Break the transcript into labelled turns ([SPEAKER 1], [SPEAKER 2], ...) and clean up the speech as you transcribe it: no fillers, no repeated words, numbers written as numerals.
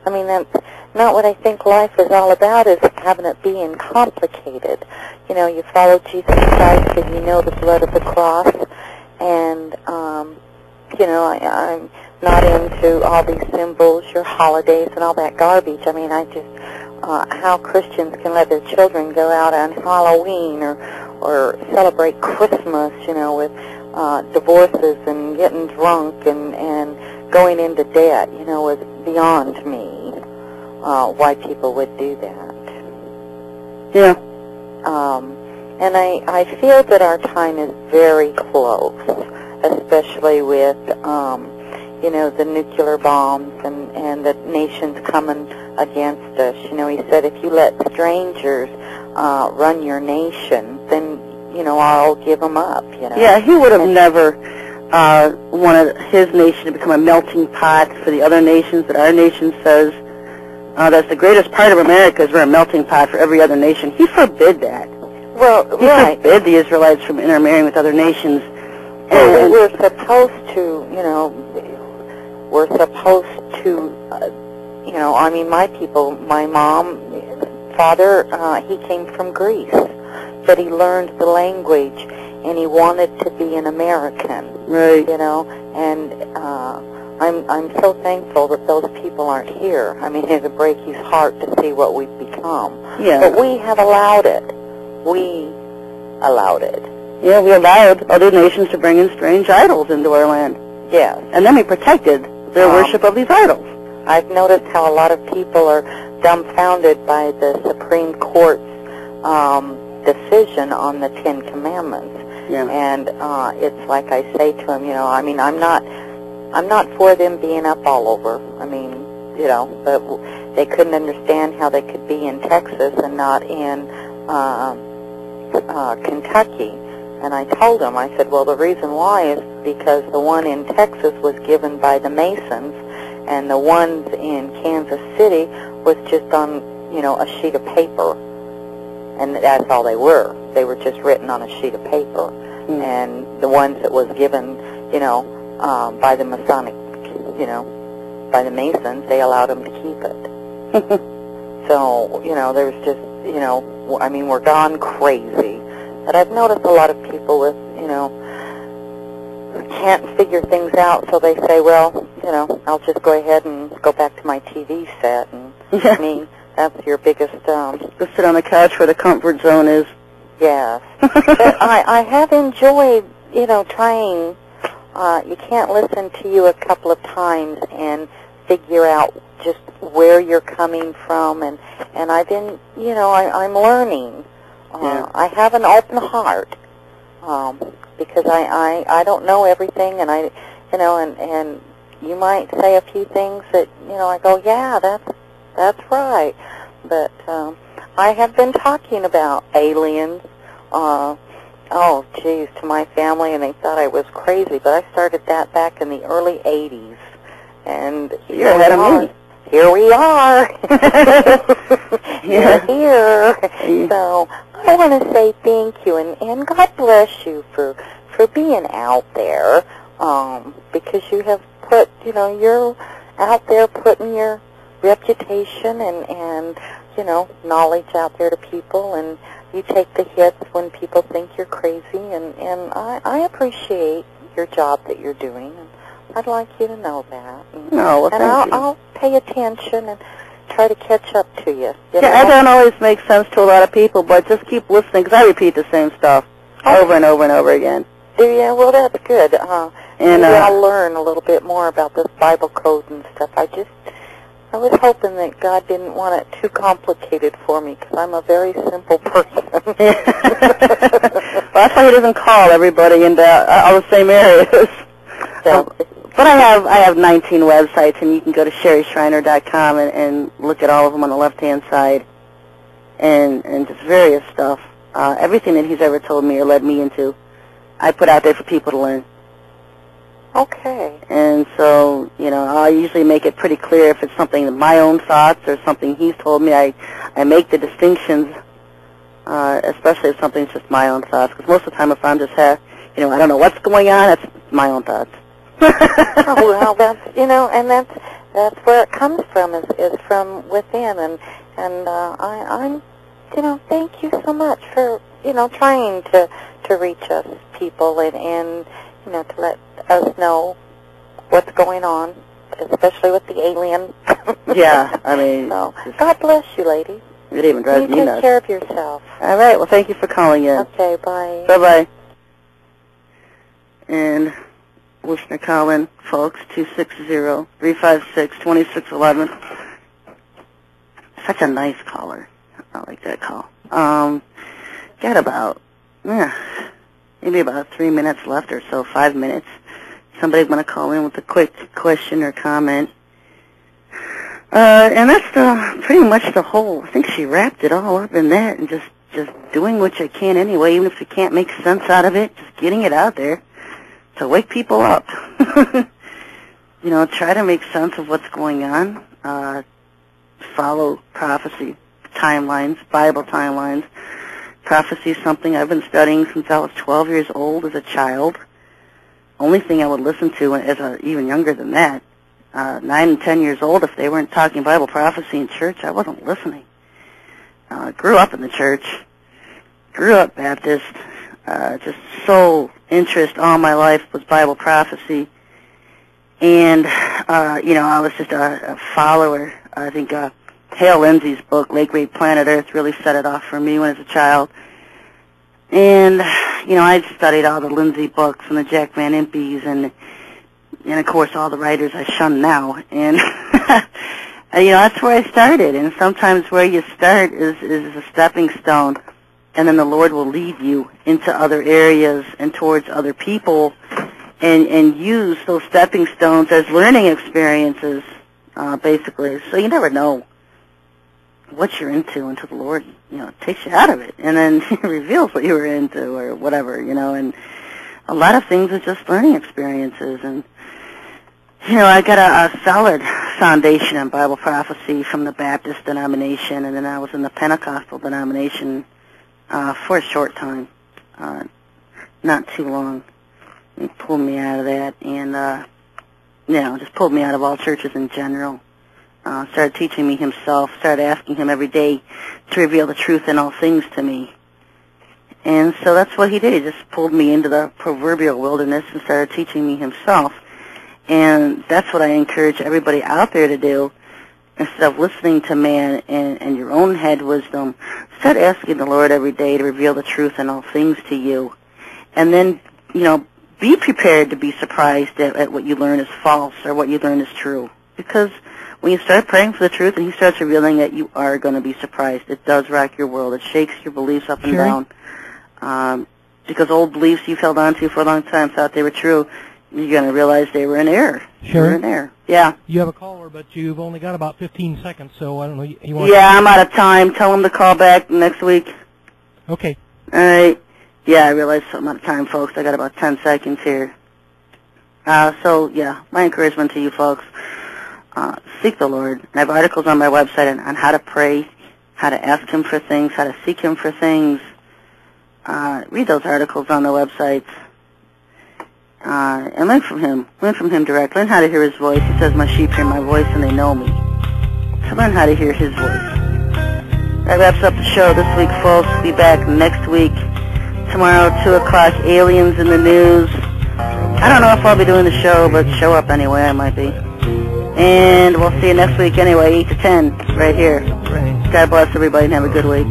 [SPEAKER 1] I mean, that's not what I think life is all about, is having it being complicated. You know, you follow Jesus Christ and you know the blood of the cross, and, you know, I'm not into all these symbols, your holidays, and all that garbage. I mean, I just, how Christians can let their children go out on Halloween or celebrate Christmas, you know, with divorces and getting drunk and going into debt, you know, is beyond me. Why people would do that.
[SPEAKER 2] Yeah.
[SPEAKER 1] And I feel that our time is very close, especially with, you know, the nuclear bombs and the nations coming against us. You know, he said, if you let strangers run your nation, then, you know, I'll give them up, you know.
[SPEAKER 2] Yeah, he would have never wanted his nation to become a melting pot for the other nations, but our nation says that's the greatest part of America, is we're a melting pot for every other nation. He forbid that.
[SPEAKER 1] Well,
[SPEAKER 2] he forbid the Israelites from intermarrying with other nations.
[SPEAKER 1] Well, we're supposed to, you know, we're supposed to, you know, I mean, my people, my mom, father, he came from Greece, but he learned the language, and he wanted to be an American.
[SPEAKER 2] Right.
[SPEAKER 1] You know, and I'm so thankful that those people aren't here. I mean, it would break his heart to see what we've become.
[SPEAKER 2] Yeah.
[SPEAKER 1] But we have allowed it. We allowed it.
[SPEAKER 2] Yeah, we allowed other nations to bring in strange idols into our land.
[SPEAKER 1] Yes.
[SPEAKER 2] And then we protected their worship of these idols.
[SPEAKER 1] I've noticed how a lot of people are dumbfounded by the Supreme Court's decision on the Ten Commandments.
[SPEAKER 2] Yeah.
[SPEAKER 1] And it's like I say to them, you know, I mean, I'm not for them being up all over. I mean, you know, but they couldn't understand how they could be in Texas and not in Kentucky. And I told them, I said, well, the reason why is because the one in Texas was given by the Masons, and the ones in Kansas City was just on, you know, a sheet of paper. And that's all they were. They were just written on a sheet of paper.
[SPEAKER 2] Mm.
[SPEAKER 1] And the ones that was given, you know, by the Masonic, you know, by the Masons, they allowed them to keep it. So, you know, there's just, you know, I mean, we're gone crazy. But I've noticed a lot of people with, you know, can't figure things out, so they say, well, you know, I'll just go ahead and go back to my TV set. And I mean, that's your biggest...
[SPEAKER 2] Just sit on the couch where the comfort zone is.
[SPEAKER 1] Yes. But I have enjoyed, you know, trying... you can't listen to you a couple of times and figure out just where you're coming from. And I've been, you know, I'm learning.
[SPEAKER 2] Yeah.
[SPEAKER 1] I have an open heart because I don't know everything, and I, you know, and you might say a few things that, you know, I go, yeah, that's right. But I have been talking about aliens, oh, geez, to my family, and they thought I was crazy. But I started that back in the early 80s. And
[SPEAKER 2] you're ahead of me.
[SPEAKER 1] Here we are. You're here. So I want to say thank you, and God bless you for being out there, because you have put, you know, you're out there putting your reputation and you know, knowledge out there to people, and you take the hits when people think you're crazy, and I appreciate your job that you're doing, and I'd like you to know that.
[SPEAKER 2] No, well,
[SPEAKER 1] and I'll pay attention and try to catch up to you.
[SPEAKER 2] Yeah, I don't always make sense to a lot of people, but just keep listening, because I repeat the same stuff over and over and over again.
[SPEAKER 1] Yeah, well, that's good. And I'll learn a little bit more about this Bible code and stuff. I was hoping that God didn't want it too complicated for me, because I'm a very simple person.
[SPEAKER 2] Well, that's why he doesn't call everybody in all the same areas.
[SPEAKER 1] So,
[SPEAKER 2] but I have 19 websites, and you can go to SherryShriner.com and look at all of them on the left-hand side, and just various stuff. Everything that he's ever told me or led me into, I put out there for people to learn.
[SPEAKER 1] Okay.
[SPEAKER 2] And so, you know, I usually make it pretty clear if it's something my own thoughts or something he's told me. I make the distinctions, especially if something's just my own thoughts, because most of the time if I'm just, you know, I don't know what's going on, it's my own thoughts.
[SPEAKER 1] Oh, well, that's, you know, and that's where it comes from, is from within. And I'm, thank you so much for, trying to reach us people and to let us know what's going on, especially with the alien.
[SPEAKER 2] Yeah, I mean...
[SPEAKER 1] So, God bless you, lady.
[SPEAKER 2] It even drives me nuts.
[SPEAKER 1] You take care of yourself.
[SPEAKER 2] All right, well, thank you for calling in.
[SPEAKER 1] Okay, bye.
[SPEAKER 2] Bye-bye. And listener call-in, folks, 260-356-2611. Such a nice caller. I like that call. Got about, maybe about 3 minutes left or so, 5 minutes. Somebody want to call in with a quick question or comment. And that's pretty much the whole, I think she wrapped it all up in that, and just doing what you can anyway, even if you can't make sense out of it, just getting it out there to wake people up. Try to make sense of what's going on. Follow prophecy timelines, Bible timelines. Prophecy is something I've been studying since I was 12 years old as a child. Only thing I would listen to as even younger than that. 9 and 10 years old, if they weren't talking Bible prophecy in church, I wasn't listening. Grew up in the church, grew up Baptist, just sole interest all my life was Bible prophecy. And, I was just a follower. I think Hale Lindsey's book, Late Great Planet Earth, really set it off for me when I was a child. And, I'd studied all the Lindsey books and the Jack Van Impe's and of course, all the writers I shun now. And, that's where I started. And sometimes where you start is a stepping stone, and then the Lord will lead you into other areas and towards other people and use those stepping stones as learning experiences, basically. So you never know what you're into until the Lord, takes you out of it and then reveals what you were into or whatever, and a lot of things are just learning experiences. And I got a solid foundation in Bible prophecy from the Baptist denomination, and then I was in the Pentecostal denomination for a short time, not too long. He pulled me out of that, and just pulled me out of all churches in general. Started teaching me himself, started asking him every day to reveal the truth in all things to me. And so that's what he did. He just pulled me into the proverbial wilderness and started teaching me himself. And that's what I encourage everybody out there to do. Instead of listening to man and your own head wisdom, start asking the Lord every day to reveal the truth in all things to you. And then, be prepared to be surprised at what you learn is false or what you learn is true. Because when you start praying for the truth and he starts revealing it, you are going to be surprised. It does rock your world. It shakes your beliefs up and down. Because old beliefs you've held on to for a long time, thought they were true, you're going to realize they were in error.
[SPEAKER 3] Sure.
[SPEAKER 2] In error. Yeah.
[SPEAKER 3] You have a caller, but you've only got about 15 seconds, so I don't know. You want
[SPEAKER 2] I'm out of time. Tell him to call back next week.
[SPEAKER 3] Okay.
[SPEAKER 2] All right. Yeah, I realize I'm out of time, folks. I got about 10 seconds here. My encouragement to you folks, seek the Lord. I have articles on my website on how to pray, how to ask him for things, how to seek him for things. Read those articles on the websites. And learn from him. Learn from him direct. Learn how to hear his voice. He says, my sheep hear my voice and they know me. So learn how to hear his voice. That wraps up the show this week, folks. Be back next week. Tomorrow, 2 o'clock, aliens in the news. I don't know if I'll be doing the show, but show up anyway. I might be. And we'll see you next week anyway, 8 to 10, right here. God bless everybody and have a good week.